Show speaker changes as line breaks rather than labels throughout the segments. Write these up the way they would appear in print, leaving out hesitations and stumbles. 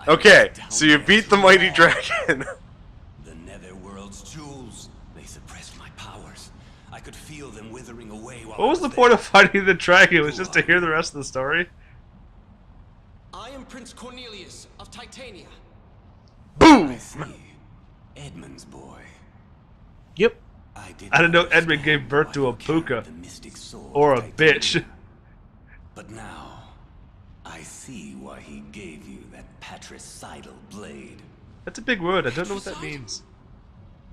Okay, so you beat the mighty dragon.
The netherworld's jewels. They suppressed my powers. I could feel them withering away while
What was the point of fighting the dragon? It was just to hear the rest of the story?
I am Prince Cornelius of Titania.
Boom!
I see. Edmund's boy.
Yep.
I
didn't know Edmund gave birth to a puka. Or a bitch.
But now, I see why he gave you that patricidal blade.
That's a big word. I don't know what that means.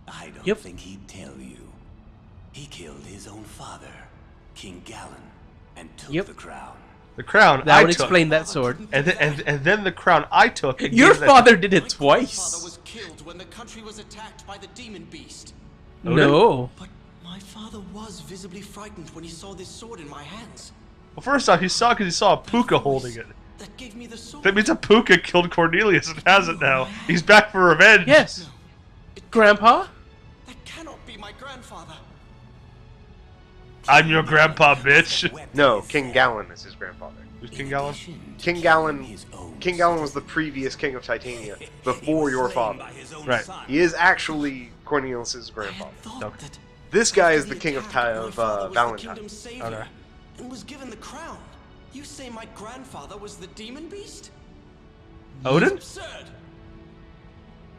I don't think he'd tell you. He killed his own father, King Galen, and took the crown.
The crown
That
I
would
took.
explain that sword.
And then the crown I took. And
Your
gave that
father did it
My
twice.
father was killed when the country was attacked by the demon beast.
No.
But my father was visibly frightened when he saw this sword in my hands.
Well, first off, he saw because he saw a puka holding it.
That gave me the sword.
That means a puka killed Cornelius and has it now. He's back for revenge.
Yes. Grandpa?
That cannot be my grandfather.
I'm your grandpa, bitch.
No, King Galen is his grandfather.
Who's King Galen?
King Galen was the previous king of Titania before your father.
Right.
He is actually Cornelius' grandfather.
Thought that
This guy is the
he
king of
attacked my father was the
Valentine.
kingdom's savior
Okay.
and was given the crown. You say my grandfather was the demon beast?
Odin?
Absurd.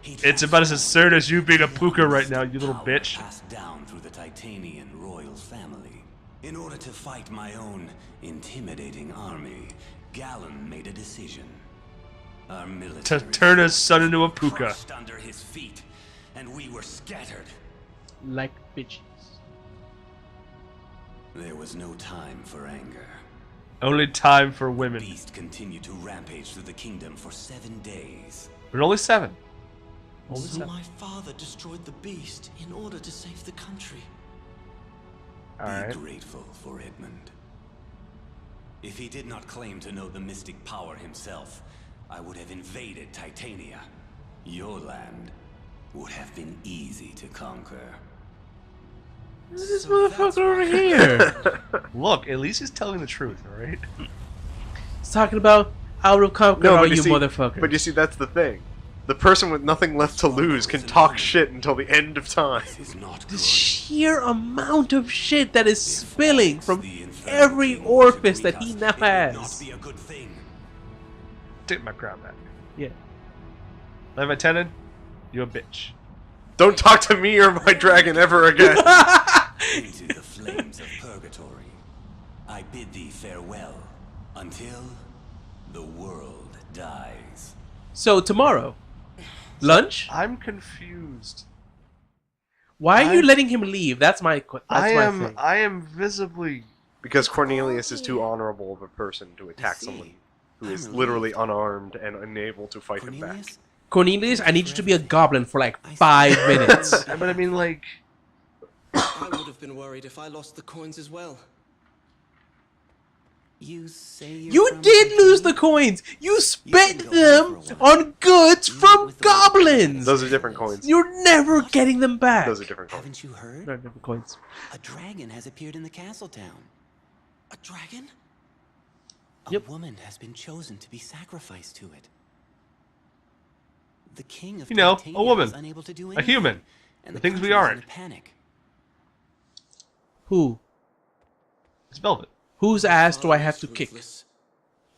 It's about as absurd as you being a puka right now, you little bitch.
Passed down through the Titanian royal family. In order to fight my own intimidating army, Galen made a decision. Our military
To turn his son into a puka.
crushed under his feet, and we were scattered.
Like bitches.
There was no time for anger.
Only time for
The
women.
beast continued to rampage through the kingdom for 7 days.
But only 7. Only
So
7.
my father destroyed the beast in order to save the country.
Be
Alright.
grateful for Edmund. If he did not claim to know the mystic power himself, I would have invaded Titania. Your land would have been easy to conquer.
This
So that's
motherfucker over
why-
here.
Look, at least he's telling the truth, alright?
He's talking about I would have conquered all you motherfuckers.
But you see, that's the thing. The person with nothing left to lose can talk shit until the end of time.
This is not
the
good.
sheer amount of shit that is spilling from
The infernal
every
king
orifice
should
that he
greet
now
us. It would not
has.
be a good thing.
Take my crown back.
Yeah.
Live attendant, you a bitch.
Don't talk to me or my dragon ever again.
Into the flames of purgatory. I bid thee farewell until the world dies.
So tomorrow, lunch?
I'm confused.
Why are you letting him leave? That's my thing.
I am visibly...
Because Cornelius is too honorable of a person to attack someone who is literally unarmed and unable to fight him back.
Cornelius?
Cornelius, I need you to be a goblin for like 5 minutes.
But I mean, like...
I would have been worried if I lost the coins as well.
You say you're
You
from
did lose the
Titania?
coins. You spent them on goods from goblins.
Those are different coins.
You're never getting them back.
Those are different coins.
Haven't you heard?
No, different coins.
A dragon has appeared in the castle town.
A dragon?
A woman has been chosen to be sacrificed to it. The king of
You know, a
Titania
woman.
was unable to do
A
anything,
human.
and
The
the
things we
country was
aren't.
in a panic.
Who?
It's Velvet.
Whose ass do I have to kick?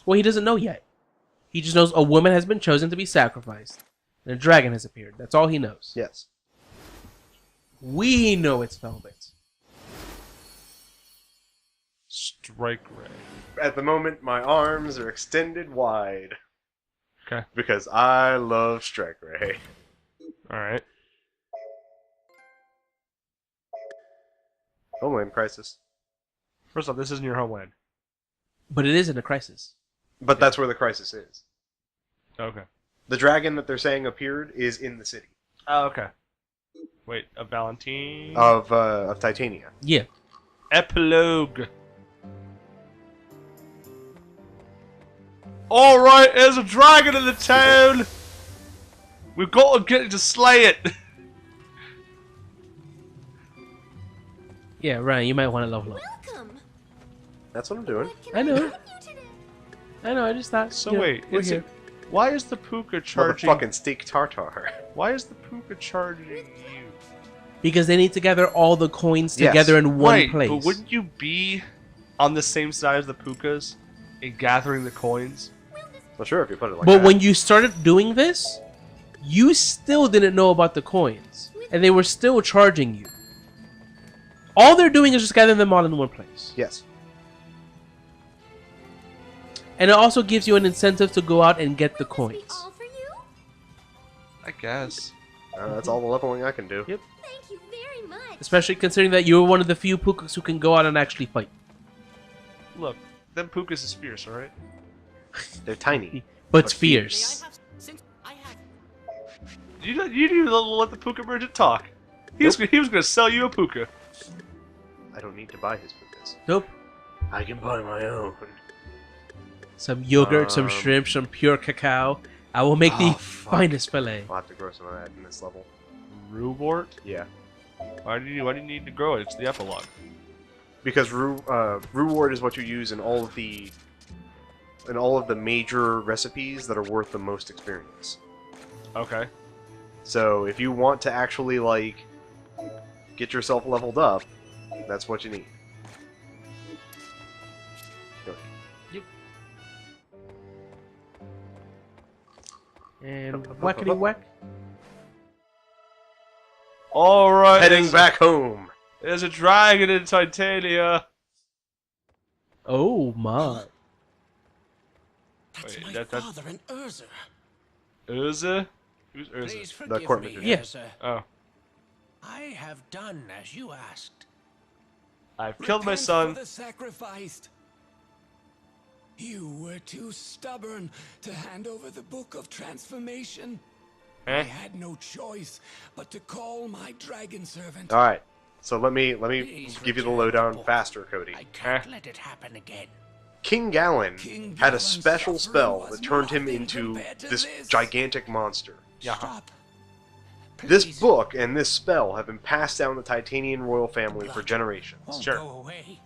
Well, he doesn't know yet. He just knows a woman has been chosen to be sacrificed. And a dragon has appeared. That's all he knows.
Yes.
We know it's Velvet.
Strike Ray.
At the moment, my arms are extended wide.
Okay.
Because I love Strike Ray.
Alright.
Homeland Crisis.
First off, this isn't your homeland.
But it is in a crisis.
But that's where the crisis is.
Okay.
The dragon that they're saying appeared is in the city
Oh, okay. Wait, a Valentine?
of Titania.
Yeah.
Epilogue. Alright, there's a dragon in the town! We've got to get to slay it!
Yeah, Ryan, you might want to level up.
Welcome.
That's what I'm doing.
I know.
Welcome you today.
I know, I just thought.
So
you know,
wait,
we're
is
here.
Why is the puka charging?
Motherfucking steak tartare.
Why is the puka charging you?
Because they need to gather all the coins
Yes.
together in one
Right,
place.
but wouldn't you be on the same side as the pukas in gathering the coins?
Well, sure, if you put it like
But
that.
when you started doing this, you still didn't know about the coins. And they were still charging you. All they're doing is just gathering them all in one place.
Yes.
And it also gives you an incentive to go out and get the coins.
All for you?
I guess.
That's all the leveling I can do.
Yep.
Thank you very much.
Especially considering that you're one of the few pukas who can go out and actually fight.
Look, them pukas is fierce, alright?
They're tiny.
But
But
fierce.
You didn't let the puka merchant talk. He was gonna sell you a puka.
I don't need to buy his pukas.
Nope.
I can buy my own.
Some yogurt, some shrimp, some pure cacao. I will make the
fuck.
finest fillet.
I'll have to grow some of that in this level.
Rewort?
Yeah.
Why do you need to grow it? It's the epilogue.
Because reward is what you use in all of the major recipes that are worth the most experience.
Okay.
So if you want to actually like get yourself leveled up, that's what you need.
And whackety whack.
Alright.
Heading back home.
There's a dragon in Titania.
Oh my.
That's
Wait,
my
that-
father and Urza.
Urza? Who's Urza?
Please
The
forgive
court
me,
magician.
Yeah.
Urza.
Oh.
I have done as you asked.
I've killed my
Repent
son.
for the sacrifice. You were too stubborn to hand over the Book of Transformation. I
Eh?
had no choice but to call my dragon servant.
All right. So let me
Please
give you the
return
lowdown
the book.
faster, Cody.
I can't let it happen again.
King Galen
King
had a
Galen's
special
suffering
spell
was
that turned him
nothing
into
compared to
this
this.
gigantic monster.
Yeah.
Stop.
This
Please,
book and this spell have been passed down the Titanian royal family for generations.
won't
Sure.
go away.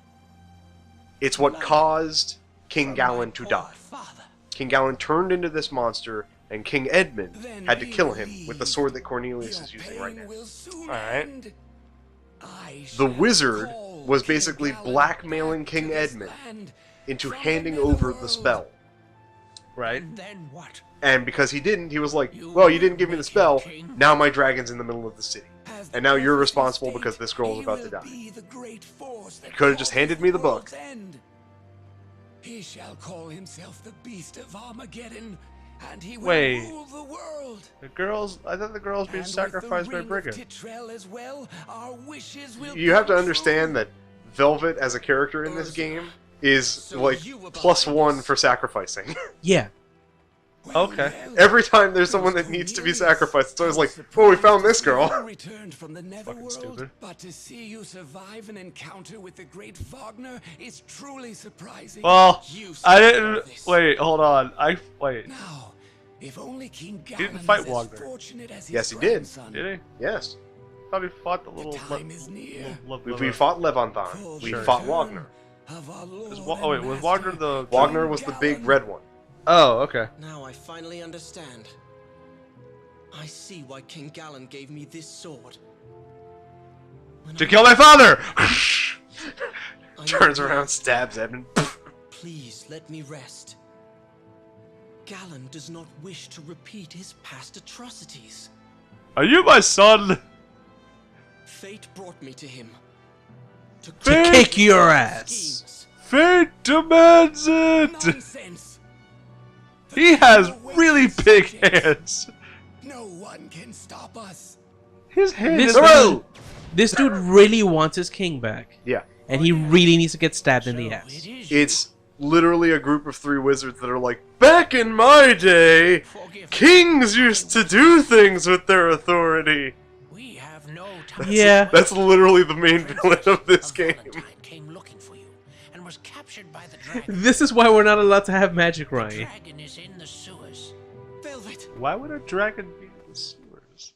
It's what caused King Galen to die.
Father.
King Galen turned into this monster, and King Edmund
Then
had to
we
kill him with the
believe
sword that Cornelius
Your
is using
pain
right now.
will soon
Alright.
end. I
The
shall
wizard
call
was
King
basically
Galen
blackmailing
back to
King
this
Edmund
land
into
from
handing
the
over the
netherworld.
spell.
Right?
And then what?
And because he didn't, he was like,
You
well, you didn't give me the
wicked
spell,
king.
now my dragon's in the middle of the city.
As the
And now you're
perfect
responsible
state,
because this girl is
he
about to
will
die.
be the great force that
You could have just
causes
handed me the book.
world's end. He shall call himself the Beast of Armageddon, and he will
Wait.
rule the world.
The girls. I thought the girls being
And with
sacrificed
the
by
ring of
Brigand.
Titrel as well, our wishes will
You have to
come
understand
true.
that Velvet as a character in this game is
So
like
you were
+1
behind this.
for sacrificing.
Yeah.
Okay.
Every time there's someone that needs to be sacrificed, it's always like, oh, we found this girl.
You returned from the netherworld,
stupid.
but to see you survive an encounter with the great Wagner is truly surprising.
Well,
You
I
survived
didn't.
this.
Wait, hold on. Wait.
Now, if only King
didn't
Galen
fight
was as
Wagner.
fortunate as his
Yes, he did.
grandson.
Did he?
Yes.
Thought he fought the little.
time is near.
We fought Levanthon.
For
We
the
fought
return
Wagner.
of our Lord
Oh wait,
and
was
Master,
Wagner the?
Wagner was the big red one.
Oh, okay.
Now I finally understand. I see why King Galen gave me this sword. When
To
I-
kill my father.
I
Turns
know-
around, stabs Edmund.
Please let me rest. Galen does not wish to repeat his past atrocities.
Are you my son?
Fate brought me to him. To
To kick your ass.
schemes.
Fate demands it.
Nonsense!
He has really big hands.
No one can stop us.
His hand
This
is.
dude, this dude really wants his king back.
Yeah.
And he really needs to get stabbed in the
So
ass.
it is you.
It's literally a group of 3 wizards that are like, back in my day,
Forgive me.
kings used to do things with their authority.
We have no time.
Yeah.
That's literally the main villain of this game.
Valentine came looking for you and was captured by the dragon.
This is why we're not allowed to have magic,
The
Ryan.
dragon is in the sewers.
Velvet,
Why would a dragon be in the sewers?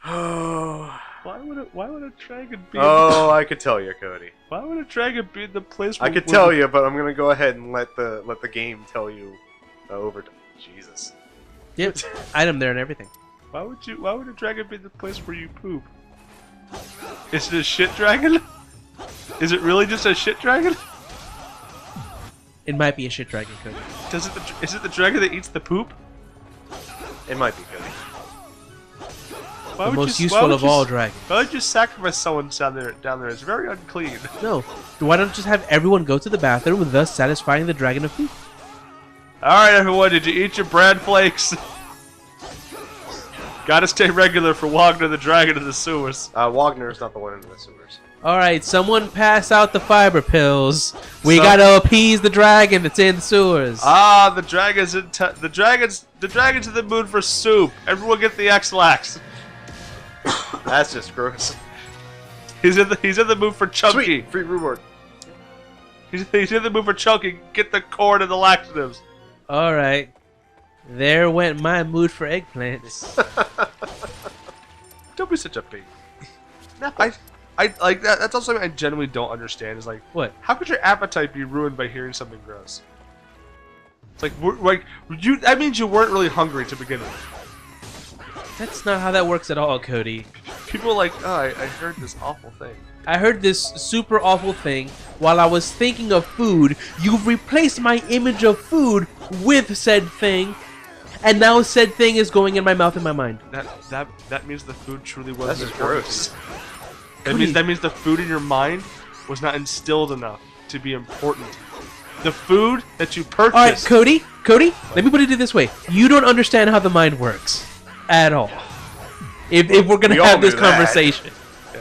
Oh,
Why would a dragon be?
I could tell you, Cody.
Why would a dragon be in the place?
I
where
could tell you, but I'm gonna go ahead and let the game tell you over. Jesus.
Yep. Item there and everything.
Why would a dragon be the place where you poop? Is it a shit dragon? Is it really just a shit dragon?
It might be a shit dragon, Cody.
Is it the dragon that eats the poop?
It might be good.
Why
The
would
most
you-
useful
why would
of
you
all
s-
dragons.
Why would you sacrifice someone down there? It's very unclean.
No. Why don't you just have everyone go to the bathroom, thus satisfying the dragon of poop?
Alright, everyone, did you eat your bran flakes? Gotta stay regular for Wagner the Dragon of the Sewers.
Wagner's not the one in the sewers.
Alright, someone pass out the fiber pills. We
So-
gotta appease the dragon that's in the sewers.
Ah, the dragon's the dragon's in the mood for soup. Everyone get the X-Lax.
That's just gross.
He's in the mood for chunky.
Sweet! Free reward.
He's in the mood for chunky. Get the corn and the laxatives.
Alright. There went my mood for eggplants.
Don't be such a pig. I like that. That's also something I genuinely don't understand. Is like,
What?
how could your appetite be ruined by hearing something gross? It's like that means you weren't really hungry to begin with.
That's not how that works at all, Cody.
People are like, oh, I heard this awful thing.
I heard this super awful thing while I was thinking of food. You've replaced my image of food with said thing, and now said thing is going in my mouth and my mind.
That means the food truly was.
That's just gross.
That means the food in your mind was not instilled enough to be important. The food that you purchased.
All right, Cody, let me put it this way: you don't understand how the mind works at all. If we're gonna
we all
have this
knew that.
conversation,
Yeah,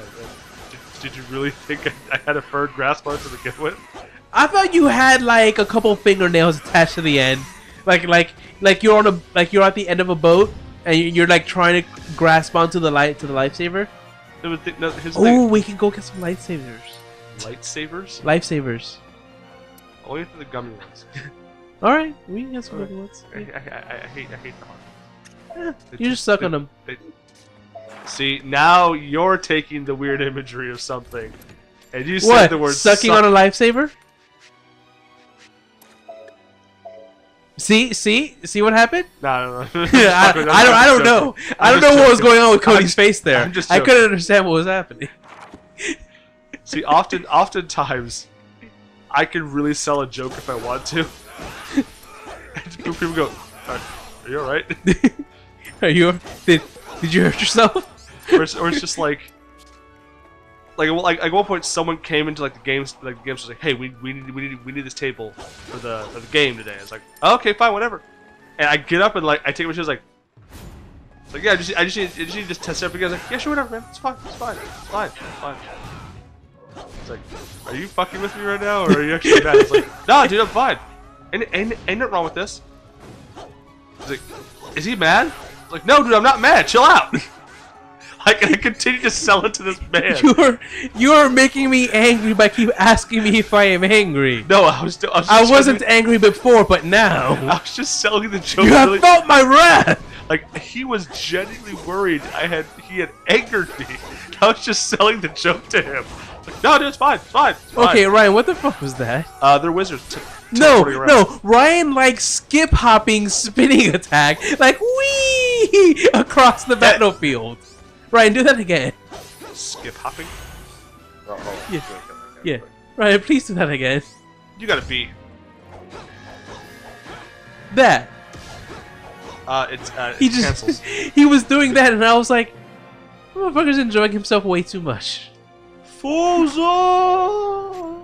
did you really think I had a furred grasp on it to begin with?
I thought you had like a couple fingernails attached to the end, like you're at the end of a boat and you're like trying to grasp onto the lifesaver.
No, here's the
Oh,
thing.
we can go get some lightsabers.
Lightsabers?
Lifesavers.
Only for the gummy ones.
All right, we can get some good ones.
I hate the heart.
You just suck on them.
See, now you're taking the weird imagery of something, and you said
What?
the word
Sucking on a lifesaver? See what happened?
No.
I don't know. I don't know what was going on with Cody's face there.
I'm just
I
joking.
couldn't understand what was happening.
See, oftentimes, I can really sell a joke if I want to. And people go, "Are you alright?"
Are you? Did you hurt yourself?
or it's just like at one point someone came into the games was like, hey, we need this table for the game today. It's like, oh, okay, fine, whatever. And I get up and I take my shoes like yeah, I just need to test it up again. Like, yeah, sure, whatever, man, it's fine. It's like, are you fucking with me right now, or are you actually mad? It's like, no, dude, I'm fine. Ain't nothing wrong with this. He's like, is he mad? I'm like, no, dude, I'm not mad. Chill out. I continue to sell it to this man.
You're making me angry by keep asking me if I am angry.
No,
I wasn't angry before, but now
I was just selling the joke.
you have felt my wrath.
Like, he was genuinely worried he had angered me. I was just selling the joke to him. Like, no, dude, it's fine.
Okay, Ryan, what the fuck was that?
They're wizards.
No, Ryan like skip hopping spinning attack, like wee across the battlefield. Ryan, do that again.
Skip hopping?
Oh,
Yeah.
okay.
Yeah, Ryan, please do that again.
You gotta be.
That. He
It
just
cancels.
he was doing that, and I was like, motherfucker's enjoying himself way too much.
Fuzo!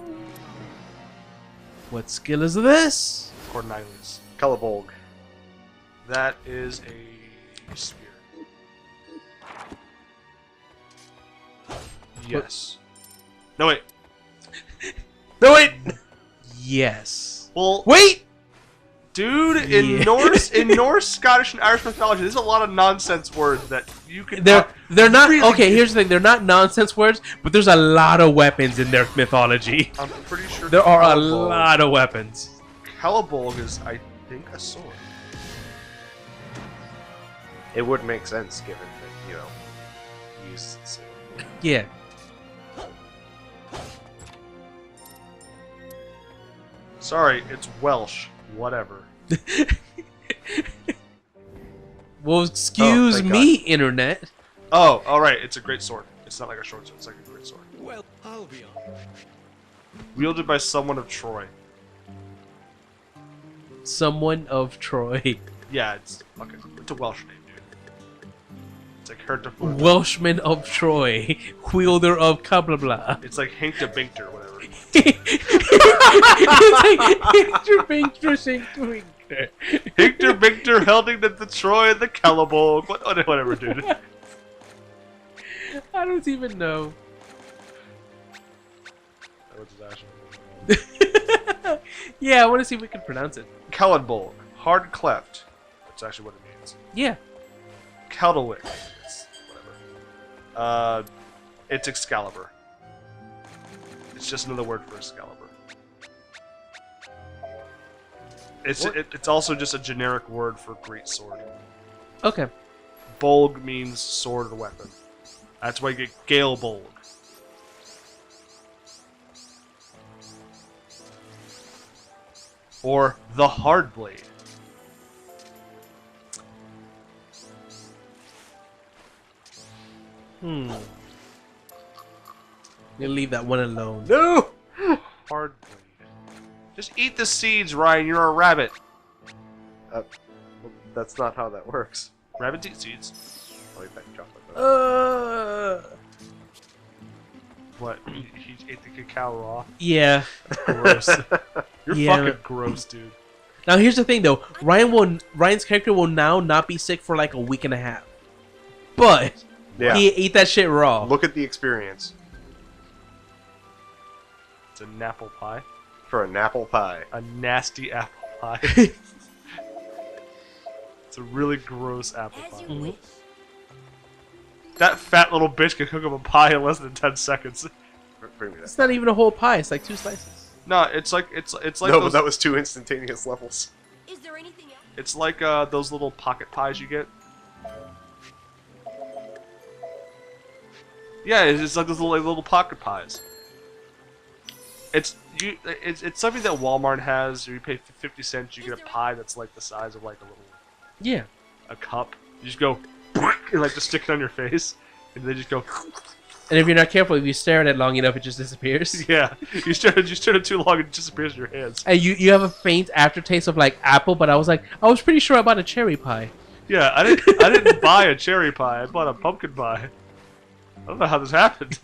What skill is this?
Cornelius.
Calabolg.
That is a spear. Yes. No, wait.
No wait. Yes.
Well,
Wait.
dude, in
Yeah.
Norse, Scottish, and Irish mythology, there's a lot of nonsense words that you can.
They're not
really
okay. Here's the thing: they're not nonsense words, but there's a lot of weapons in their mythology.
I'm pretty sure
There are a
Calabolg-
lot of weapons.
Calabolg is, I think, a sword.
It would make sense given that, you use the sword.
Yeah.
Sorry, it's Welsh. Whatever.
Well, excuse
thank
me, internet.
Oh, all right. It's a great sword. It's not like a short sword. It's like a great sword.
Well, I'll be on.
Wielded by someone of Troy.
Someone of Troy.
Yeah, it's a Welsh name, dude. It's like Herteford.
Welshman of Troy. Wielder of blah blah.
It's like Hinkta Binkter, whatever.
It's like Hector Binkter, Hinkter.
Hinkter Binkter, Helding the Troy and the Celeborg. Whatever, dude.
I don't even know. Yeah, I want to see if we can pronounce it.
Kellenbolg. Hard cleft. That's actually what it means.
Yeah.
Keldalwick. It's whatever. It's Excalibur. It's just another word for Excalibur. It's also just a generic word for great sword.
Okay.
Bolg means sword or weapon. That's why you get Galebolg. Or the Hard Blade.
We'll leave that one alone.
No! Hard Blade. Just eat the seeds, Ryan. You're a rabbit.
Well, that's not how that works.
Rabbits eat seeds.
I'll eat that chocolate.
What? He ate the cacao raw?
Yeah.
Gross. You're
Yeah.
fucking gross, dude.
Now here's the thing, though. Ryan's character will now not be sick for like a week and a half, but
Yeah.
he ate that shit raw.
Look at the experience
It's an apple pie.
for an apple pie.
A nasty apple pie. It's a really gross apple pie.
Mhm.
That fat little bitch can cook up a pie in less than 10 seconds.
Bring me that.
It's not even a whole pie. It's like 2 slices.
No, it's like
No,
those,
but that was 2 instantaneous levels.
Is there anything else?
it's like those little pocket pies you get. Yeah, it's like those little pocket pies. It's something that Walmart has. You pay 50 cents, you get a pie that's like the size of like
Yeah.
a cup. You just go and like just stick it on your face, and they just go.
And if you're not careful, if you stare at it long enough, it just disappears.
Yeah, you stare at it too long, it disappears in your hands.
And you have a faint aftertaste of like apple, but I was pretty sure I bought a cherry pie.
Yeah, I didn't buy a cherry pie. I bought a pumpkin pie. I don't know how this happened.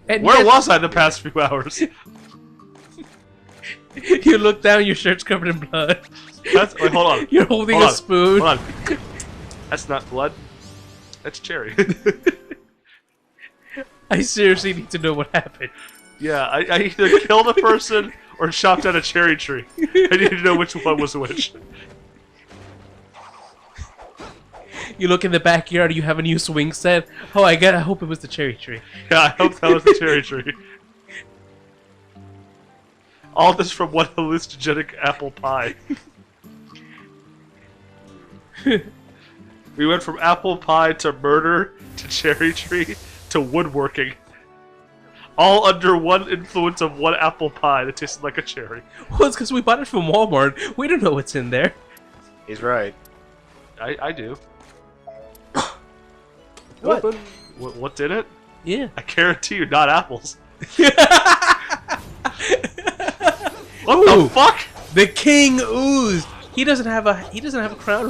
And
Where
yet-
was I the past few hours?
You look down, your shirt's covered in blood.
Wait, hold on.
You're holding
Hold
a
on.
spoon.
Hold on. That's not blood. That's cherry.
I seriously need to know what happened.
Yeah, I either killed a person or chopped down a cherry tree. I need to know which one was which.
You look in the backyard, you have a new swing set. Oh, I hope it was the cherry tree.
Yeah, I hope that was the cherry tree. All this from one hallucinogenic apple pie. We went from apple pie to murder to cherry tree to woodworking. All under one influence of one apple pie that tasted like a cherry.
Well, it's because we bought it from Walmart. We don't know what's in there.
He's right.
I do.
What?
What's in it?
Yeah.
I guarantee you, not apples.
Ooh,
What the fuck?
the king oozed. He doesn't have a crown.